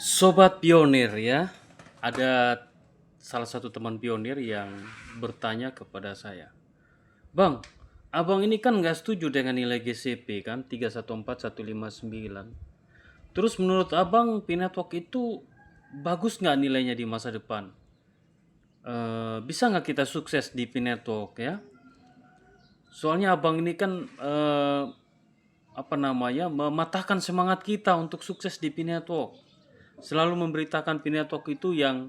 Sobat pionir ya, ada salah satu teman pionir yang bertanya kepada saya, Bang, abang ini kan nggak setuju dengan nilai GCP kan 314159. Terus menurut abang Pinetwork itu bagus nggak nilainya di masa depan? Bisa nggak kita sukses di Pinetwork ya? Soalnya abang ini kan mematahkan semangat kita untuk sukses di Pinetwork. Selalu memberitakan Pinetwork itu yang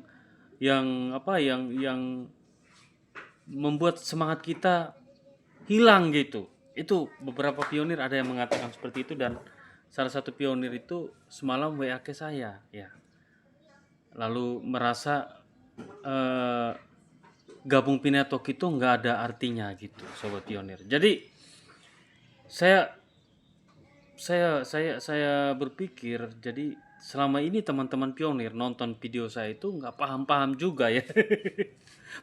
membuat semangat kita hilang gitu. Itu beberapa pionir ada yang mengatakan seperti itu, dan salah satu pionir itu semalam WA ke saya ya. Lalu merasa eh, gabung Pinetwork itu nggak ada artinya gitu, sobat pionir. Jadi saya saya berpikir, jadi selama ini teman-teman pionir nonton video saya itu nggak paham-paham juga ya.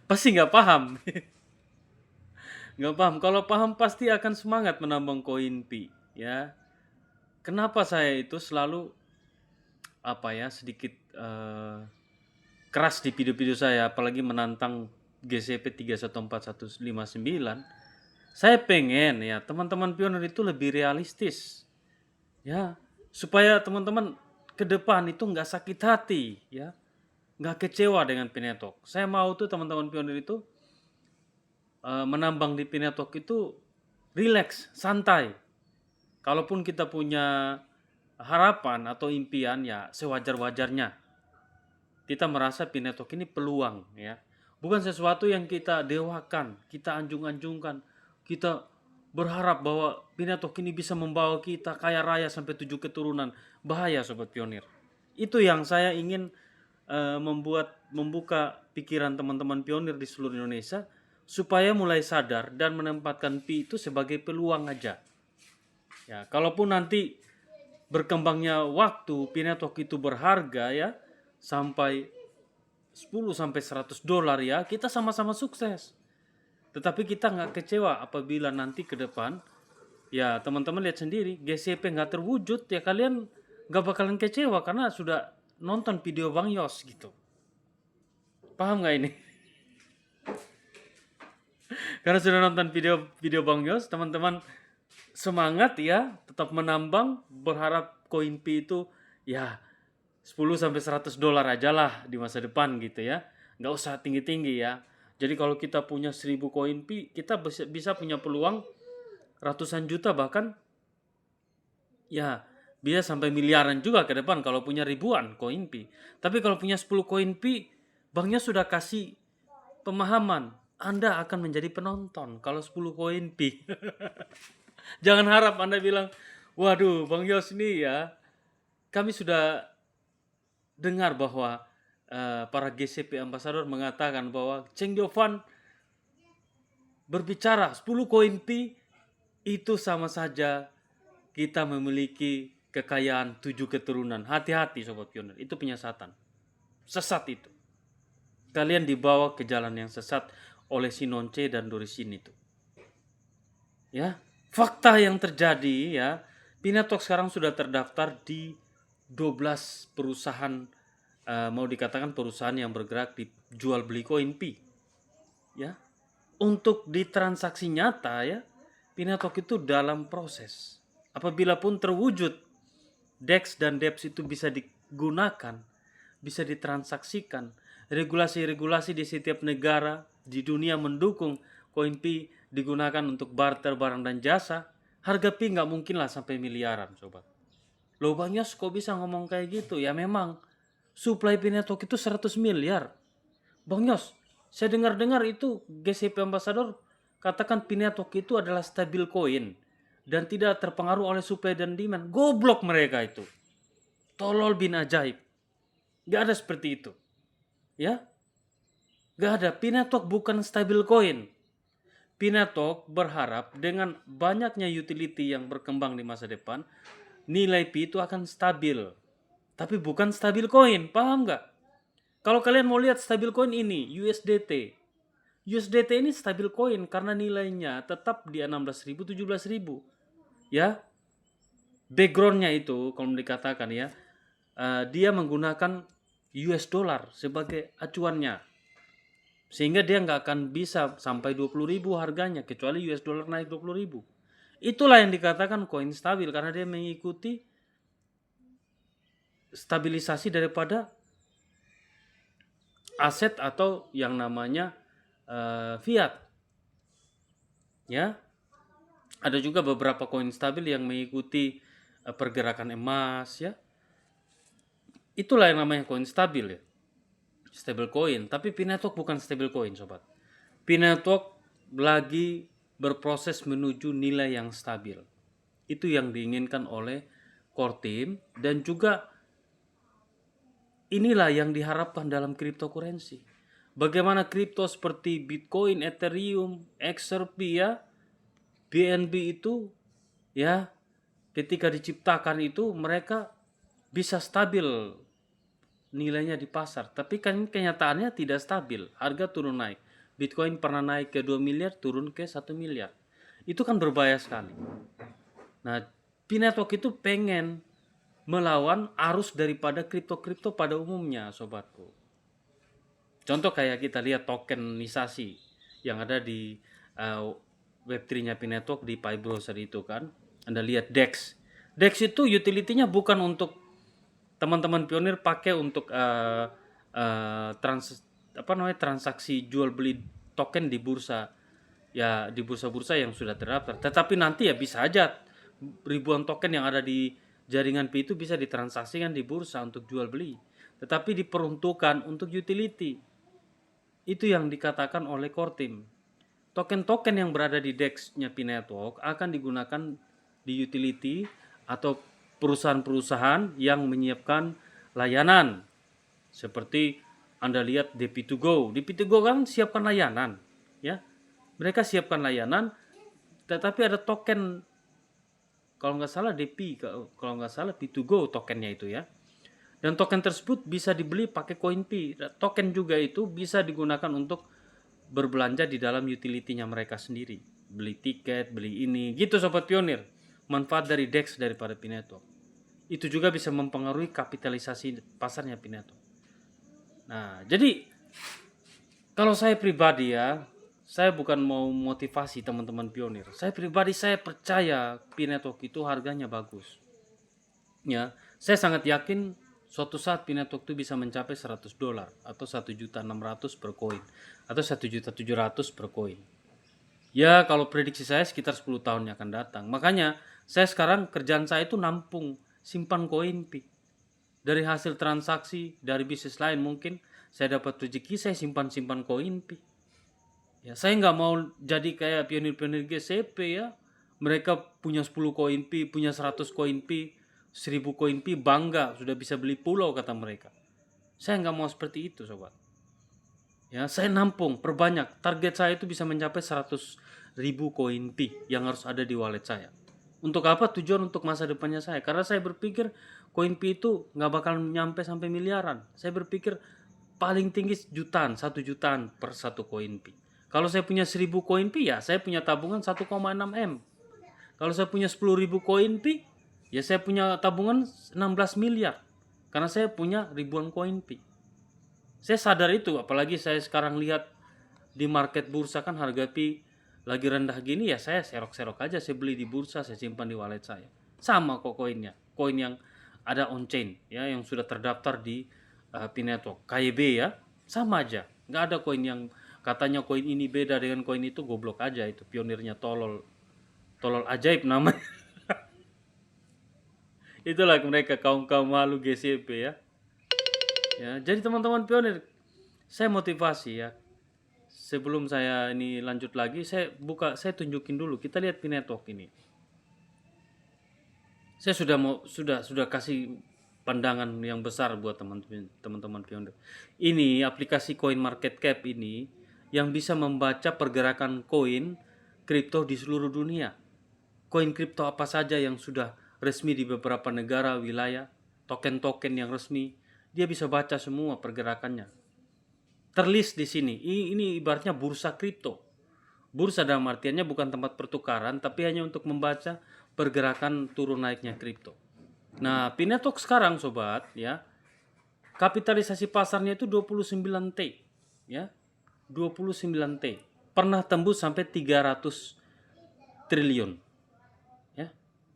Pasti nggak paham. Nggak paham. Kalau paham pasti akan semangat menambang koin pi ya. Kenapa saya itu selalu sedikit keras di video-video saya, apalagi menantang GCP 314159. Saya pengen ya teman-teman pionir itu lebih realistis ya, supaya teman-teman ke depan itu nggak sakit hati ya, nggak kecewa dengan Pinetwork. Saya mau tuh teman-teman pionir itu menambang di Pinetwork itu rileks, santai. Kalaupun kita punya harapan atau impian ya sewajar-wajarnya. Kita merasa Pinetwork ini peluang ya. Bukan sesuatu yang kita dewakan, kita anjung-anjungkan. Kita berharap bahwa Pinetwork ini bisa membawa kita kaya raya sampai 7 keturunan. Bahaya sobat pionir. Itu yang saya ingin membuka pikiran teman-teman pionir di seluruh Indonesia supaya mulai sadar dan menempatkan pi itu sebagai peluang aja. Ya, kalaupun nanti berkembangnya waktu Pinetwork itu berharga ya sampai 10 sampai $100 ya, kita sama-sama sukses. Tetapi kita nggak kecewa apabila nanti ke depan ya teman-teman lihat sendiri GCP nggak terwujud, ya kalian nggak bakalan kecewa karena sudah nonton video Bang Yos gitu. Paham nggak ini? Karena sudah nonton video Bang Yos, teman-teman semangat ya, tetap menambang, berharap koin pi itu ya 10 sampai $100 aja lah di masa depan gitu ya. Nggak usah tinggi-tinggi ya. Jadi kalau kita punya 1000 koin pi, kita bisa punya peluang ratusan juta, bahkan ya bisa sampai miliaran juga ke depan kalau punya ribuan koin pi. Tapi kalau punya 10 koin pi, banknya sudah kasih pemahaman, Anda akan menjadi penonton kalau 10 koin pi. Jangan harap Anda bilang, waduh Bang Yos ini ya, kami sudah dengar bahwa para GCP Ambassador mengatakan bahwa Cheng Diovan berbicara 10 koin pi itu sama saja kita memiliki kekayaan 7 keturunan. Hati-hati sobat pionir, itu penyesatan. Sesat itu. Kalian dibawa ke jalan yang sesat oleh si Nonce dan Dorisin itu. Ya, fakta yang terjadi ya, Pinetwork sekarang sudah terdaftar di 12 perusahaan, mau dikatakan perusahaan yang bergerak di jual beli koin pi. Ya. Untuk di transaksi nyata ya, Pinetwork itu dalam proses. Apabila pun terwujud DEX dan DEPS itu bisa digunakan, bisa ditransaksikan, regulasi-regulasi di setiap negara di dunia mendukung koin pi digunakan untuk barter barang dan jasa, harga pi nggak mungkin lah sampai miliaran sobat. Loh Bang Yos kok bisa ngomong kayak gitu? Ya memang supply Pinetwork itu 100 miliar. Bang Yos, saya dengar-dengar itu GCP Ambassador katakan Pinetwork itu adalah stabil coin dan tidak terpengaruh oleh supply dan demand. Goblok mereka itu. Tolol bin ajaib. Gak ada seperti itu. Ya, gak ada. Pinetwork bukan stabil coin. Pinetwork berharap dengan banyaknya utility yang berkembang di masa depan, nilai pi itu akan stabil. Tapi bukan stabil coin, paham gak? Kalau kalian mau lihat stabil coin ini, USDT. USDT ini stabil coin karena nilainya tetap di 16.000, 17.000. Ya, backgroundnya itu kalau dikatakan ya, dia menggunakan US dollar sebagai acuannya, sehingga dia nggak akan bisa sampai 20.000 harganya kecuali US dollar naik 20.000. Itulah yang dikatakan koin stabil, karena dia mengikuti stabilisasi daripada aset atau yang namanya fiat. Ya, ada juga beberapa koin stabil yang mengikuti pergerakan emas, ya. Itulah yang namanya koin stabil, ya. Stable coin. Tapi P-Network bukan stable coin, sobat. P-Network lagi berproses menuju nilai yang stabil. Itu yang diinginkan oleh core team, dan juga inilah yang diharapkan dalam cryptocurrency. Bagaimana kripto seperti Bitcoin, Ethereum, XRP, ya, BNB itu, ya, ketika diciptakan itu mereka bisa stabil nilainya di pasar, tapi kan kenyataannya tidak stabil, harga turun naik. Bitcoin pernah naik ke 2 miliar, turun ke 1 miliar. Itu kan berbahaya sekali. Nah, P-Network itu pengen melawan arus daripada kripto-kripto pada umumnya, sobatku. Contoh kayak kita lihat tokenisasi yang ada di Web3-nya P-Network di Pi Browser itu kan. Anda lihat DEX. DEX itu utility-nya bukan untuk teman-teman pionir pakai untuk transaksi jual beli token di bursa, ya, di bursa-bursa yang sudah terdaftar. Tetapi nanti ya bisa aja ribuan token yang ada di jaringan P itu bisa ditransaksikan di bursa untuk jual beli, tetapi diperuntukkan untuk utility. Itu yang dikatakan oleh core team. Token-token yang berada di DEX-nya P-Network akan digunakan di utility atau perusahaan-perusahaan yang menyiapkan layanan. Seperti Anda lihat DP2Go. DP2Go kan siapkan layanan, ya. Mereka siapkan layanan, tetapi ada token, kalau nggak salah DP, kalau nggak salah P2Go tokennya itu, ya. Dan token tersebut bisa dibeli pakai koin P. Token juga itu bisa digunakan untuk berbelanja di dalam utility-nya mereka sendiri. Beli tiket, beli ini, gitu sobat pionir. Manfaat dari DEX daripada P-Network. Itu juga bisa mempengaruhi kapitalisasi pasarnya P-Network. Nah, jadi kalau saya pribadi, ya, saya bukan mau motivasi teman-teman pionir. Saya pribadi, saya percaya P-Network itu harganya bagus. Ya, saya sangat yakin suatu saat P-Network itu bisa mencapai $100 atau 1.600.000 per koin atau 1.700.000 per koin. Ya, kalau prediksi saya sekitar 10 tahun yang akan datang. Makanya saya sekarang kerjaan saya itu nampung, simpan koin P. Dari hasil transaksi dari bisnis lain mungkin saya dapat rezeki, saya simpan koin P. Ya, saya nggak mau jadi kayak pionir-pionir GCP, ya. Mereka punya 10 koin P, punya 100 koin P, 1000 koin P, bangga sudah bisa beli pulau, kata mereka. Saya nggak mau seperti itu, sobat. Ya, saya nampung, perbanyak. Target saya itu bisa mencapai 100.000 koin P yang harus ada di wallet saya. Untuk apa? Tujuan untuk masa depannya saya. Karena saya berpikir koin P itu nggak bakal nyampe sampai miliaran. Saya berpikir paling tinggi jutaan, 1 jutaan per satu koin P. Kalau saya punya 1000 koin P, ya saya punya tabungan 1,6 M. Kalau saya punya 10.000 koin P, ya saya punya tabungan 16 miliar. Karena saya punya ribuan koin P. Saya sadar itu, apalagi saya sekarang lihat di market bursa kan harga P lagi rendah gini, ya saya serok-serok aja, saya beli di bursa, saya simpan di wallet saya. Sama kok koinnya, koin yang ada on chain, ya, yang sudah terdaftar di P-Network, KYB, ya, sama aja. Nggak ada koin yang katanya koin ini beda dengan koin itu, goblok aja itu, pionirnya tolol ajaib namanya. Itulah mereka, kaum-kaum malu GCP, ya. Ya, jadi teman-teman pionir, saya motivasi, ya. Sebelum saya ini lanjut lagi, saya tunjukin dulu. Kita lihat P-Network ini. Saya sudah kasih pandangan yang besar buat teman-teman pionir. Ini aplikasi Coin Market Cap ini yang bisa membaca pergerakan koin kripto di seluruh dunia. Koin kripto apa saja yang sudah resmi di beberapa negara, wilayah, token-token yang resmi, dia bisa baca semua pergerakannya. Terlist di sini. Ini ibaratnya bursa kripto. Bursa dalam artiannya bukan tempat pertukaran, tapi hanya untuk membaca pergerakan turun naiknya kripto. Nah, Pi Network sekarang sobat ya, kapitalisasi pasarnya itu 29 T ya. 29 T. Pernah tembus sampai 300 triliun ya.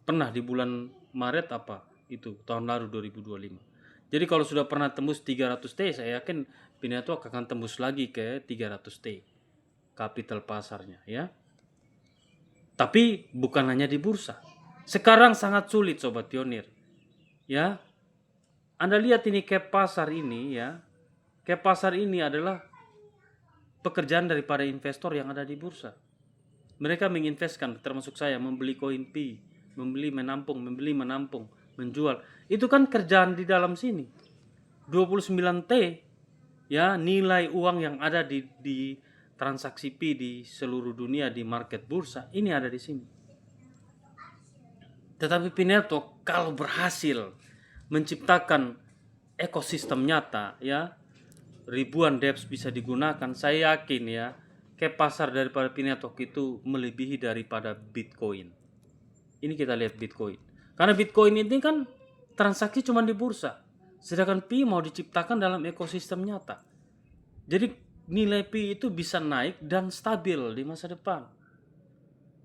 Pernah di bulan Maret apa itu tahun lalu 2025. Jadi kalau sudah pernah tembus 300 T, saya yakin Pi Network akan tembus lagi ke 300 T kapital pasarnya ya. Tapi bukan hanya di bursa. Sekarang sangat sulit sobat pionir. Ya. Anda lihat ini cap pasar ini ya. Cap pasar ini adalah pekerjaan daripada investor yang ada di bursa. Mereka menginvestkan, termasuk saya, membeli koin Pi, membeli menampung, menjual. Itu kan kerjaan di dalam sini. 29 T ya, nilai uang yang ada di transaksi Pi di seluruh dunia di market bursa ini ada di sini. Tetapi Pi Network kalau berhasil menciptakan ekosistem nyata ya, ribuan dApps bisa digunakan, saya yakin ya, cap pasar daripada Pi Network itu melebihi daripada Bitcoin. Ini kita lihat Bitcoin. Karena Bitcoin ini kan transaksi cuma di bursa. Sedangkan Pi mau diciptakan dalam ekosistem nyata. Jadi nilai Pi itu bisa naik dan stabil di masa depan.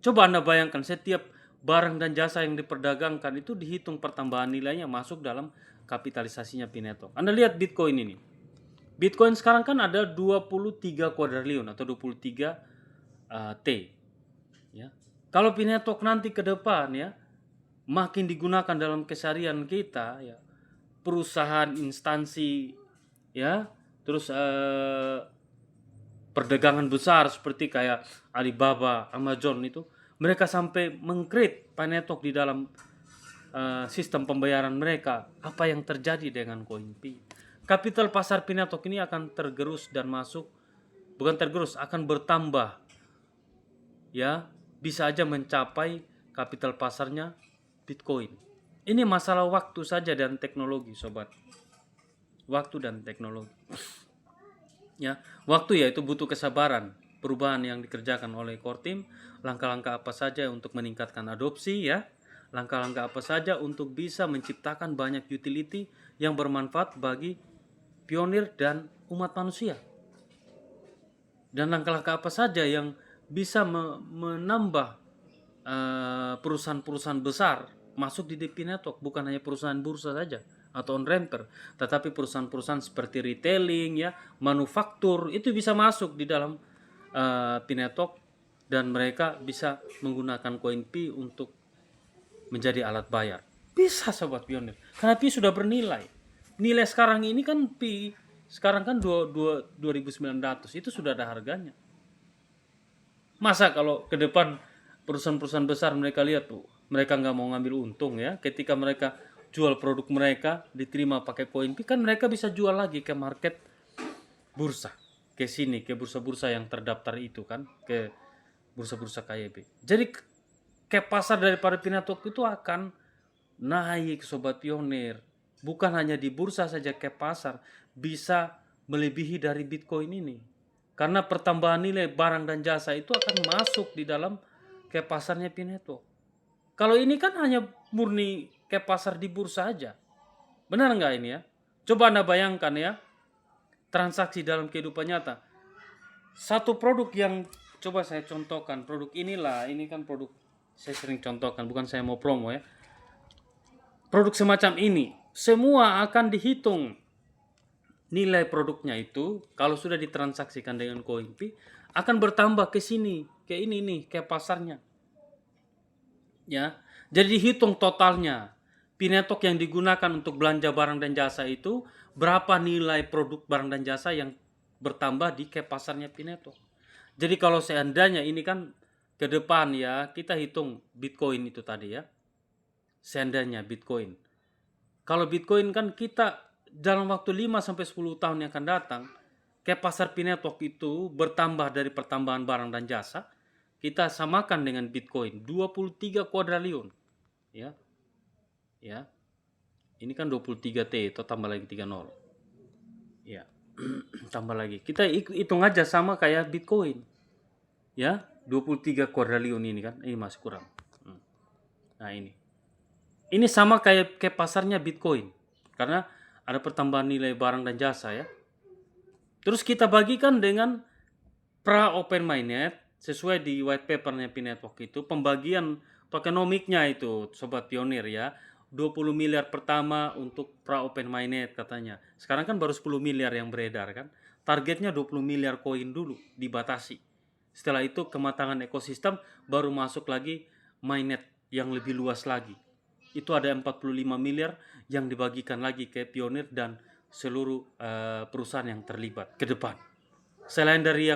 Coba Anda bayangkan setiap barang dan jasa yang diperdagangkan itu dihitung pertambahan nilainya masuk dalam kapitalisasinya Pi Network. Anda lihat Bitcoin ini. Bitcoin sekarang kan ada 23 kuadriliun atau 23 T. Ya. Kalau Pi Network nanti ke depan ya makin digunakan dalam keseharian kita ya, perusahaan, instansi ya, terus perdagangan besar seperti kayak Alibaba, Amazon itu, mereka sampai meng-create Pi Network di dalam sistem pembayaran mereka. Apa yang terjadi dengan koin Pi? Kapital pasar Pi Network ini akan tergerus dan masuk, bukan tergerus, akan bertambah ya, bisa aja mencapai kapital pasarnya Bitcoin. Ini masalah waktu saja dan teknologi sobat. Waktu dan teknologi. Ya, waktu yaitu butuh kesabaran, perubahan yang dikerjakan oleh core team, langkah-langkah apa saja untuk meningkatkan adopsi ya, langkah-langkah apa saja untuk bisa menciptakan banyak utility yang bermanfaat bagi pionir dan umat manusia. Dan langkah-langkah apa saja yang bisa menambah perusahaan-perusahaan besar masuk di Pi Network, bukan hanya perusahaan bursa saja atau on-ramper, tetapi perusahaan-perusahaan seperti retailing ya, manufaktur itu bisa masuk di dalam Pi Network dan mereka bisa menggunakan koin Pi untuk menjadi alat bayar. Bisa sobat pionir, karena Pi sudah bernilai. Nilai sekarang ini kan Pi sekarang kan 2.900 itu sudah ada harganya. Masa kalau ke depan perusahaan-perusahaan besar mereka lihat tuh, mereka nggak mau ngambil untung ya, ketika mereka jual produk mereka diterima pakai koin Pi, kan mereka bisa jual lagi ke market bursa, ke sini, ke bursa-bursa yang terdaftar itu kan, ke bursa-bursa KYB. Jadi ke pasar daripada Pi Network itu akan naik sobat pionir. Bukan hanya di bursa saja ke pasar, bisa melebihi dari Bitcoin ini. Karena pertambahan nilai barang dan jasa itu akan masuk di dalam ke pasarnya Pi Network. Kalau ini kan hanya murni ke pasar di bursa aja. Benar nggak ini ya? Coba Anda bayangkan ya, transaksi dalam kehidupan nyata. Satu produk yang coba saya contohkan, produk inilah, ini kan produk saya sering contohkan, bukan saya mau promo ya. Produk semacam ini, semua akan dihitung nilai produknya itu kalau sudah ditransaksikan dengan koin Pi akan bertambah ke sini, ke ini nih, ke pasarnya. Ya. Jadi dihitung totalnya. Pi Network yang digunakan untuk belanja barang dan jasa itu berapa nilai produk barang dan jasa yang bertambah di ke pasarnya Pi Network. Jadi kalau seandainya ini kan ke depan ya, kita hitung Bitcoin itu tadi ya. Seandainya Bitcoin. Kalau Bitcoin kan kita dalam waktu 5-10 tahun yang akan datang, ke pasar Pi Network itu bertambah dari pertambahan barang dan jasa, kita samakan dengan Bitcoin 23 kuadriliun. Ya. Ya. Ini kan 23 T, itu tambah lagi 30. Ya. Tambah lagi. Kita hitung aja sama kayak Bitcoin. Ya, 23 kuadriliun ini kan, ini masih kurang. Nah, ini. Ini sama kayak pasarnya Bitcoin. Karena ada pertambahan nilai barang dan jasa ya. Terus kita bagikan dengan pra open mainnet sesuai di white papernya P-Network itu pembagian tokenomiknya itu sobat pionir ya. 20 miliar pertama untuk pra open mainnet katanya. Sekarang kan baru 10 miliar yang beredar kan. Targetnya 20 miliar koin dulu dibatasi. Setelah itu kematangan ekosistem baru masuk lagi mainnet yang lebih luas lagi. Itu ada 45 miliar yang dibagikan lagi ke pionir dan seluruh perusahaan yang terlibat ke depan. Selain dari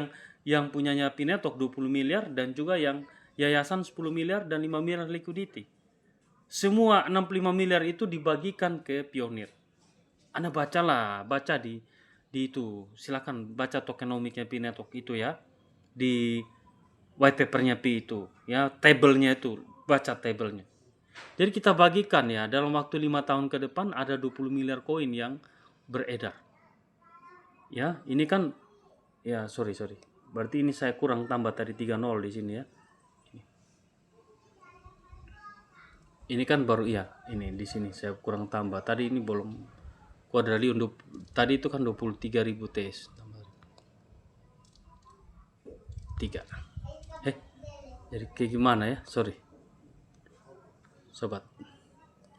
yang punyanya P-Network 20 miliar dan juga yang yayasan 10 miliar dan 5 miliar liquidity. Semua 65 miliar itu dibagikan ke pionir. Anda baca di itu. Silakan baca tokenomiknya P-Network itu ya. Di white papernya P itu ya, tabelnya itu, baca tabelnya. Jadi kita bagikan ya, dalam waktu 5 tahun ke depan ada 20 miliar koin yang beredar. Ya, ini kan ya sorry. Berarti ini saya kurang tambah tadi 30 di sini ya. Ini kan baru ya, ini di sini saya kurang tambah. Tadi ini belum Quadrillion tadi itu kan 23.000 TS tambah 3. Jadi kayak gimana ya? Sorry. Sobat.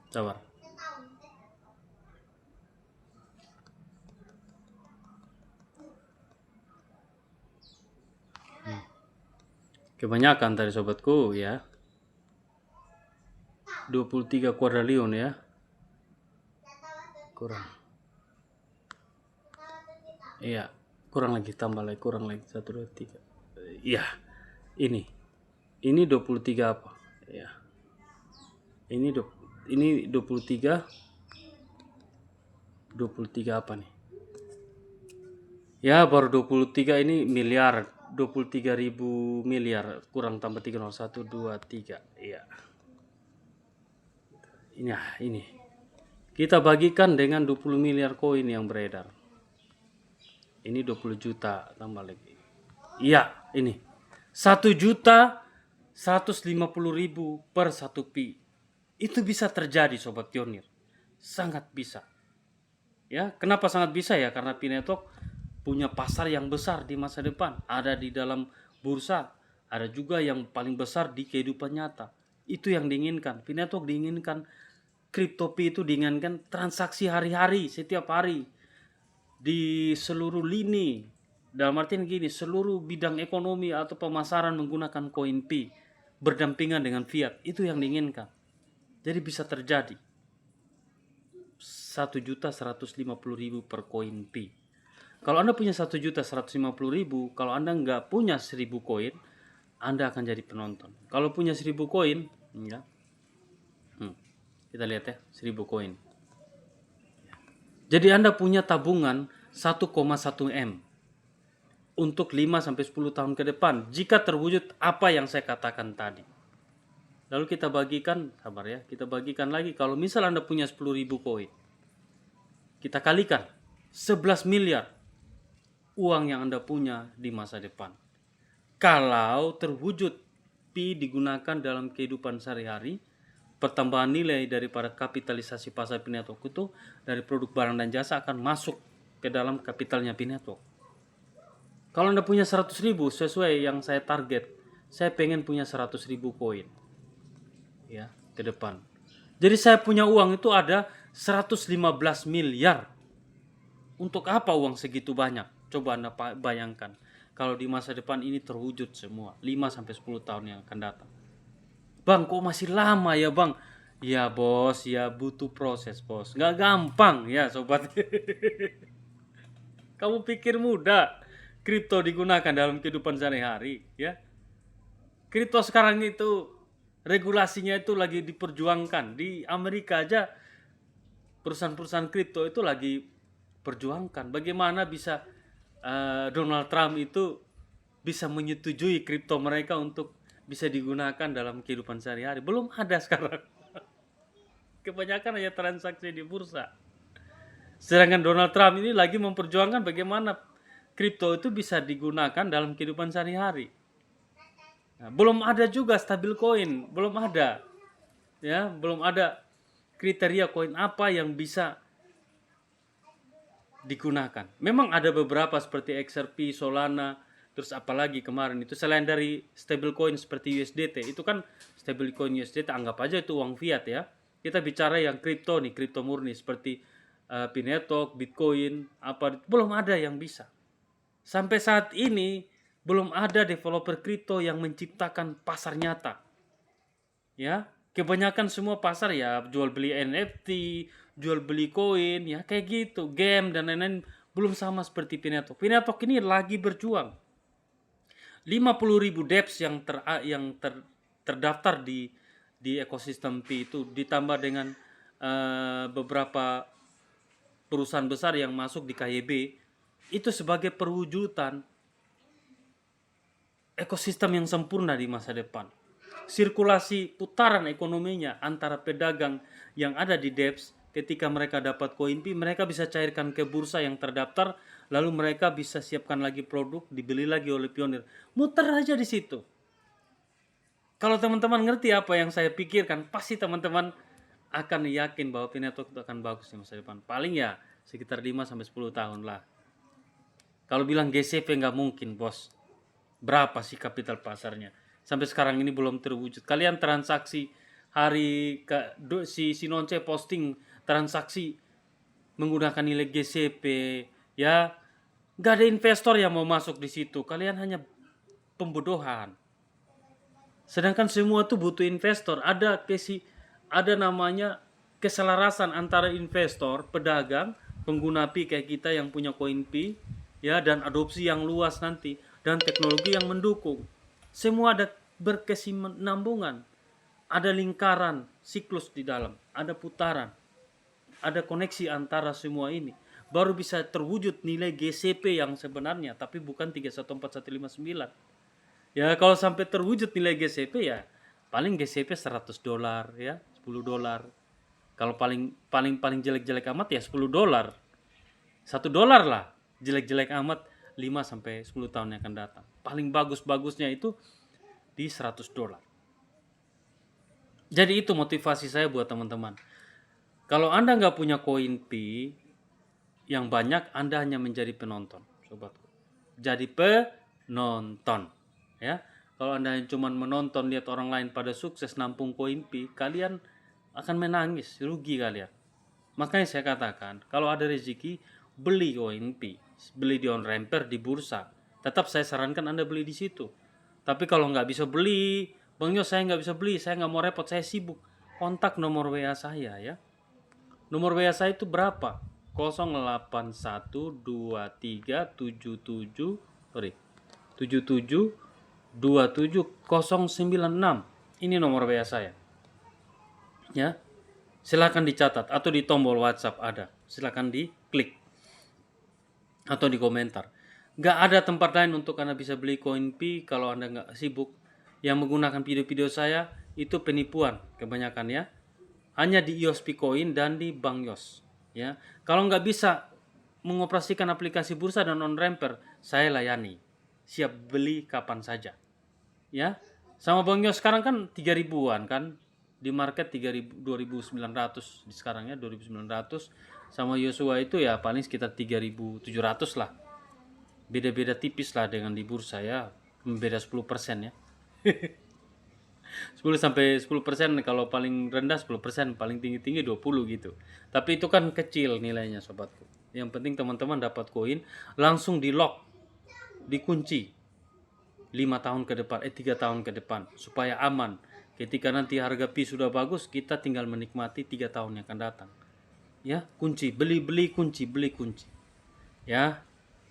Sabar. Kebanyakan tadi sobatku ya. 23 Quadrillion ya. Kurang. Iya, kurang lagi, tambah lagi, kurang lagi 1 2 3. Iya. Ini 23 apa? Ya. Ini 23 apa nih? Ya, baru 23 ini miliar, 23.000 miliar kurang tambah 3 1 2 3. Iya. Ini. Kita bagikan dengan 20 miliar koin yang beredar. Ini 20 juta tambah lagi. Iya, ini. 1.150.000 per 1 pi. Itu bisa terjadi sobat pionir. Sangat bisa. Ya, kenapa sangat bisa ya? Karena P-Network punya pasar yang besar di masa depan. Ada di dalam bursa, ada juga yang paling besar di kehidupan nyata. Itu yang diinginkan. P-Network diinginkan, Crypto P itu diinginkan transaksi hari-hari, setiap hari. Di seluruh lini. Dalam artian gini, seluruh bidang ekonomi atau pemasaran menggunakan koin P. Berdampingan dengan fiat. Itu yang diinginkan. Jadi bisa terjadi. 1.150.000 per koin P. Kalau Anda punya 1.150.000, kalau Anda nggak punya 1.000 koin, Anda akan jadi penonton. Kalau punya 1.000 koin, ya, kita lihat ya, 1.000 koin. Jadi Anda punya tabungan 1,1 M untuk 5-10 tahun ke depan jika terwujud apa yang saya katakan tadi. Lalu kita bagikan, sabar ya, kita bagikan lagi kalau misal Anda punya 10.000 koin. Kita kalikan 11 miliar uang yang Anda punya di masa depan. Kalau terwujud P digunakan dalam kehidupan sehari-hari, pertambahan nilai daripada kapitalisasi pasar P-Network itu dari produk barang dan jasa akan masuk ke dalam kapitalnya P-Network. Kalau Anda punya 100.000 sesuai yang saya target, saya pengen punya 100.000 koin ya ke depan. Jadi saya punya uang itu ada 115 miliar. Untuk apa uang segitu banyak? Coba Anda bayangkan. Kalau di masa depan ini terwujud semua 5-10 tahun yang akan datang. Bang, kok masih lama ya bang? Ya bos, ya butuh proses bos. Nggak gampang ya sobat. Kamu pikir mudah kripto digunakan dalam kehidupan sehari-hari ya? Kripto sekarang itu regulasinya itu lagi diperjuangkan. Di Amerika aja perusahaan-perusahaan kripto itu lagi perjuangkan. Bagaimana bisa Donald Trump itu bisa menyetujui kripto mereka untuk bisa digunakan dalam kehidupan sehari-hari. Belum ada sekarang. Kebanyakan hanya transaksi di bursa. Sedangkan Donald Trump ini lagi memperjuangkan bagaimana kripto itu bisa digunakan dalam kehidupan sehari-hari. Nah, belum ada juga stabil coin, belum ada. Ya, belum ada kriteria koin apa yang bisa digunakan. Memang ada beberapa seperti XRP, Solana, terus apalagi kemarin itu selain dari stablecoin seperti USDT, itu kan stablecoin USDT anggap aja itu uang fiat ya. Kita bicara yang kripto nih, kripto murni seperti Pinetok, Bitcoin, apa belum ada yang bisa. Sampai saat ini belum ada developer kripto yang menciptakan pasar nyata. Ya, kebanyakan semua pasar ya jual beli NFT, jual beli koin, ya kayak gitu, game dan lain-lain belum sama seperti Pinetok. Pinetok ini lagi berjuang. 50.000 dApps yang terdaftar di ekosistem Pi itu ditambah dengan beberapa perusahaan besar yang masuk di KYB itu sebagai perwujudan ekosistem yang sempurna di masa depan. Sirkulasi putaran ekonominya antara pedagang yang ada di dApps ketika mereka dapat koin Pi, mereka bisa cairkan ke bursa yang terdaftar, lalu mereka bisa siapkan lagi produk, dibeli lagi oleh pionir. Muter aja di situ. Kalau teman-teman ngerti apa yang saya pikirkan, pasti teman-teman akan yakin bahwa Pinetok itu akan bagus di masa depan. Paling ya sekitar 5-10 tahun lah. Kalau bilang GCP nggak mungkin, bos. Berapa sih kapital pasarnya? Sampai sekarang ini belum terwujud. Kalian transaksi si Nonce posting transaksi menggunakan nilai GCP, ya nggak ada investor yang mau masuk di situ. Kalian hanya pembodohan. Sedangkan semua tuh butuh investor. Ada namanya keselarasan antara investor, pedagang, pengguna Pi kayak kita yang punya koin Pi, ya, dan adopsi yang luas nanti, dan teknologi yang mendukung. Semua ada berkesinambungan. Ada lingkaran, siklus di dalam, ada putaran, ada koneksi antara semua ini. Baru bisa terwujud nilai GCP yang sebenarnya, tapi bukan 314159. Ya, kalau sampai terwujud nilai GCP ya paling GCP $100 ya, $10. Kalau paling jelek-jelek amat ya $10. $1 lah jelek-jelek amat 5-10 tahun yang akan datang. Paling bagus-bagusnya itu di $100. Jadi itu motivasi saya buat teman-teman. Kalau Anda nggak punya koin Pi yang banyak, Anda hanya menjadi penonton, sobatku. Jadi penonton, ya. Kalau Anda cuma menonton lihat orang lain pada sukses nampung koin Pi, kalian akan menangis, rugi kalian. Makanya saya katakan, kalau ada rezeki, beli koin Pi, beli di on-ramper, di bursa. Tetap saya sarankan Anda beli di situ. Tapi kalau nggak bisa beli, Bang Yos saya nggak bisa beli, saya nggak mau repot, saya sibuk. Kontak nomor WA saya ya. Nomor WA saya itu berapa? 0812377 27096. Ini nomor WA saya. Ya. Silakan dicatat atau di tombol WhatsApp ada. Silakan diklik atau di komentar. Nggak ada tempat lain untuk Anda bisa beli koin Pi kalau Anda nggak sibuk. Yang menggunakan video-video saya itu penipuan kebanyakan ya. Hanya di iOS Picoin dan di Bank Yos. Ya. Kalau nggak bisa mengoperasikan aplikasi bursa dan on-ramper, saya layani. Siap beli kapan saja. Ya. Sama Bang Yos sekarang kan 3.000-an kan. Di market 2.900 di sekarang ya 2.900. Sama Yosua itu ya paling sekitar 3.700 lah. Beda-beda tipis lah dengan di bursa ya. Beda 10% ya. 10-10%, kalau paling rendah 10%, paling tinggi-tinggi 20 gitu. Tapi itu kan kecil nilainya sobatku. Yang penting teman-teman dapat koin langsung di lock, dikunci 5 tahun ke depan, 3 tahun ke depan supaya aman. Ketika nanti harga Pi sudah bagus, kita tinggal menikmati 3 tahun yang akan datang. Ya, kunci, beli kunci. Ya.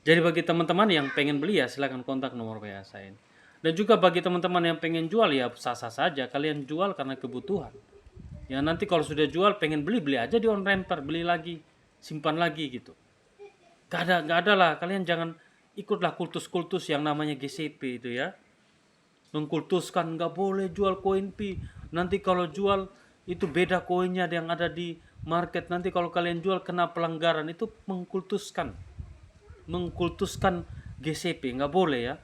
Jadi bagi teman-teman yang pengen beli ya silakan kontak nomor WA saya. Dan juga bagi teman-teman yang pengen jual ya sah-sah saja, kalian jual karena kebutuhan. Ya nanti kalau sudah jual pengen beli aja di on-ramper, beli lagi, simpan lagi gitu. Gak ada lah, kalian jangan ikutlah kultus-kultus yang namanya GCP itu ya. Mengkultuskan nggak boleh jual koin Pi. Nanti kalau jual itu beda koinnya yang ada di market. Nanti kalau kalian jual kena pelanggaran, itu mengkultuskan GCP, nggak boleh ya.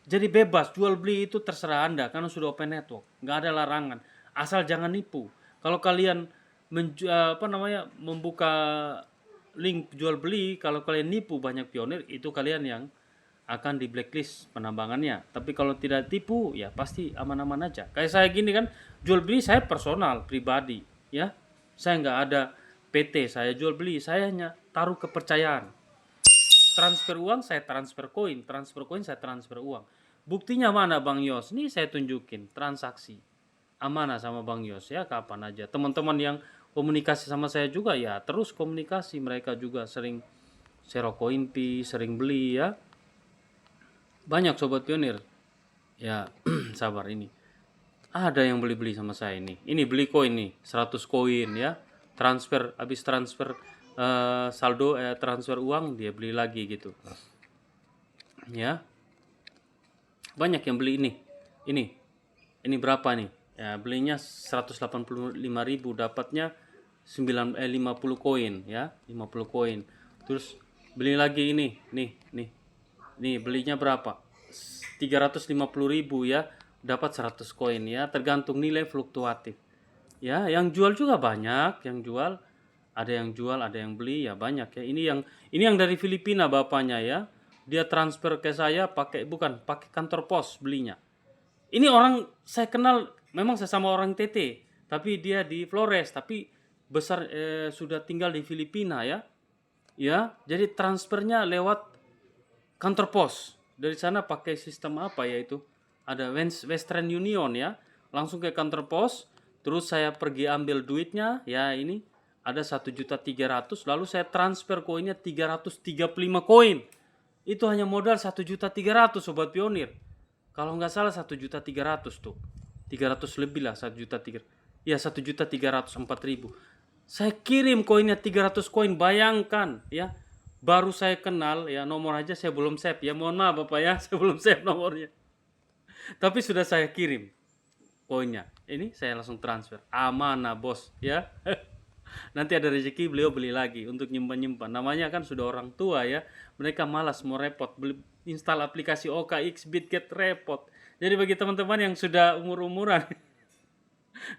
Jadi bebas, jual beli itu terserah Anda karena sudah open network. Nggak ada larangan. Asal jangan nipu. Kalau kalian membuka link jual beli. Kalau kalian nipu banyak pionir, itu kalian yang akan di blacklist penambangannya. Tapi kalau tidak tipu, ya pasti aman-aman aja. Kayak saya gini kan, jual beli saya personal, pribadi, ya. Saya nggak ada PT, saya jual beli, saya hanya taruh kepercayaan. Transfer uang, saya transfer koin, saya transfer uang. Buktinya mana Bang Yos? Nih saya tunjukin transaksi. Amanah sama Bang Yos ya, kapan aja. Teman-teman yang komunikasi sama saya juga ya terus komunikasi, mereka juga sering share koin pi, sering beli ya. Banyak sobat pionir. Ya, sabar ini. Ada yang beli-beli sama saya ini. Ini beli koin nih, 100 koin ya. Transfer, habis transfer saldo transfer uang dia beli lagi gitu. Ya. Banyak yang beli ini. Ini berapa nih? Ya, belinya 185.000, dapatnya 50 koin ya, 50 koin. Terus beli lagi ini, nih belinya berapa? 350.000 ya, dapat 100 koin ya, tergantung nilai fluktuatif. Ya, yang jual juga banyak, ada yang jual, ada yang beli ya banyak ya. Ini yang dari Filipina bapaknya ya. Dia transfer ke saya pakai kantor pos belinya. Ini orang saya kenal, memang saya sama orang TT, tapi dia di Flores, tapi besar sudah tinggal di Filipina ya. Ya, jadi transfernya lewat kantor pos. Dari sana pakai sistem apa ya itu? Ada Western Union ya. Langsung ke kantor pos, terus saya pergi ambil duitnya, ya ini ada 1.300.000, lalu saya transfer koinnya 335 koin. Itu hanya modal 1.300.000 sobat pionir. Kalau nggak salah 1.300.000 tuh. 300 lebih lah 1.300.000. Ya 1.304.000. Saya kirim koinnya 300 koin, bayangkan ya. Baru saya kenal ya, nomor aja saya belum save ya. Mohon maaf Bapak ya, saya belum save nomornya. Tapi sudah saya kirim koinnya. Ini saya langsung transfer. Amanah bos ya. Nanti ada rezeki beliau beli lagi untuk nyimpan-nyimpan. Namanya kan sudah orang tua ya. Mereka malas mau repot beli install aplikasi OKX Bitget, repot. Jadi bagi teman-teman yang sudah umur-umuran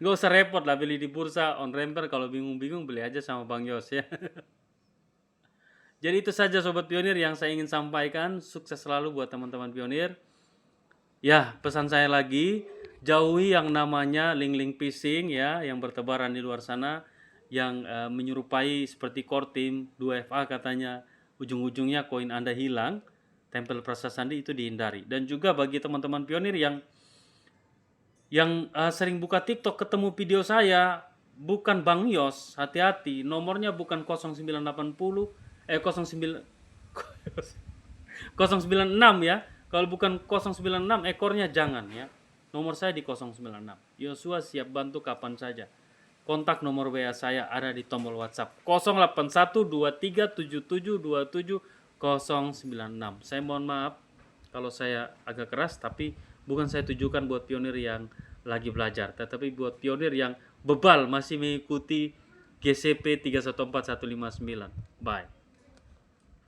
nggak usah repot lah beli di bursa on ramper. Kalau bingung-bingung beli aja sama Bang Yos ya. Jadi itu saja sobat pionir yang saya ingin sampaikan. Sukses selalu buat teman-teman pionir. Ya, pesan saya lagi, jauhi yang namanya link-link phishing ya, yang bertebaran di luar sana, yang menyerupai seperti core team 2FA katanya, ujung-ujungnya koin Anda hilang, tempel prasasti itu dihindari. Dan juga bagi teman-teman pionir yang sering buka TikTok ketemu video saya, bukan Bang Yos, hati-hati, nomornya bukan 096 ya. Kalau bukan 096 ekornya jangan ya. Nomor saya di 096. Yosua siap bantu kapan saja. Kontak nomor WA saya ada di tombol WhatsApp 081237772796. Saya mohon maaf kalau saya agak keras, tapi bukan saya tujukan buat pionir yang lagi belajar, tetapi buat pionir yang bebal masih mengikuti GCP 314159. Bye.